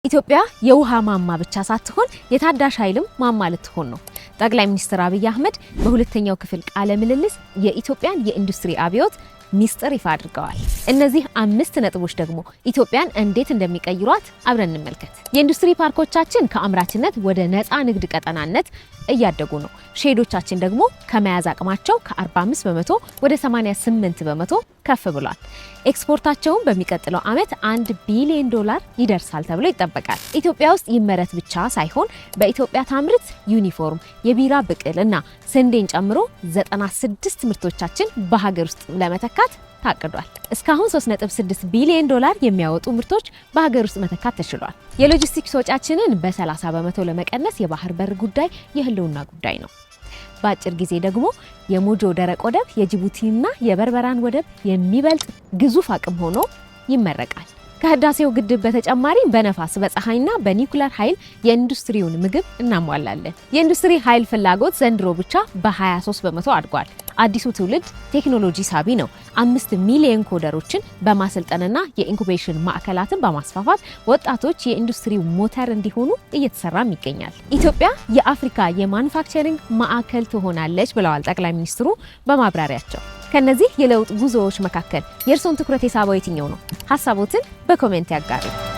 ኢትዮጵያ የውሃ ማማ ብቻ ሳትሆን የታዳሽ ኃይልም ማማ ልትሆን ነው። ጠቅላይ ሚኒስትር አብይ አህመድ በሁለተኛው ክፍል ቃለ ምልልስ የኢትዮጵያን የኢንዱስትሪ አብዮት ሚስጥር ይፋ አድርገዋል። እነዚህ 5 ነጥቦች ደግሞ ኢትዮጵያን እንዴት እንደሚቀይሯት አብረን እንመልከት። የኢንዱስትሪ ፓርኮቻችን ከአምራችነት ወደ ነፃ ንግድ ቀጠናነት እያደጉ ነው። ሼዶቻችን ደግሞ ከመያዝ አቅማቸው ከ45 በመቶ ወደ 88 በመቶ ከፍ ብሏል። ኤክስፖርታቸውን በሚቀጥለው ዓመት $1 ቢሊዮን ይደርሳል ተብሎ ይጠበቃል። ኢትዮጵያ ውስጥ ይመረት ብቻ ሳይሆን በኢትዮጵያ ታምርት ዩኒፎርም፣ የቢራ ብቅል እና ስንዴን ጨምሮ 96 ምርቶቻችን በሀገር ውስጥ ለመተካት ታቅዷል። እስካሁን $3.6 ቢሊዮን የሚያወጡ ምርቶች በሀገር ውስጥ መተካት ተችሏል። የሎጂስቲክስ ወጪያችንን በ30 በመቶ ለመቀነስ የባህር በር ጉዳይ የህልውና ጉዳይ ነው። በአጭር ጊዜ ደግሞ የሞጆ ደረቅ ወደብ የጅቡቲና የበርበራን ወደብ የሚበልጥ ግዙፍ አቅም ሆኖ ይመረቃል። ከህዳሴው ግድብ በተጨማሪ በነፋስ በፀሐይና በኒውክሌር ኃይል የኢንዱስትሪውን ምግብ እናሟላለን። የኢንዱስትሪ ኃይል ፍላጎት ዘንድሮ ብቻ በ23 በመቶ አድጓል። አዲሱ ትውልድ ቴክኖሎጂ ሳቢ ነው። 5 ሚሊዮን ኮደሮችን በማሰልጠንና የኢንኩቤሽን ማዕከላትን በማስፋፋት ወጣቶች የኢንዱስትሪው ሞተር እንዲሆኑ እየተሰራም ይገኛል። ኢትዮጵያ የአፍሪካ የማኑፋክቸሪንግ ማዕከል ትሆናለች ብለዋል ጠቅላይ ሚኒስትሩ በማብራሪያቸው። ከነዚህ የለውጥ ጉዞዎች መካከል የእርሶን ትኩረት የሳበው የትኛው ነው? ሐሳቦትን በኮሜንት ያጋሩ።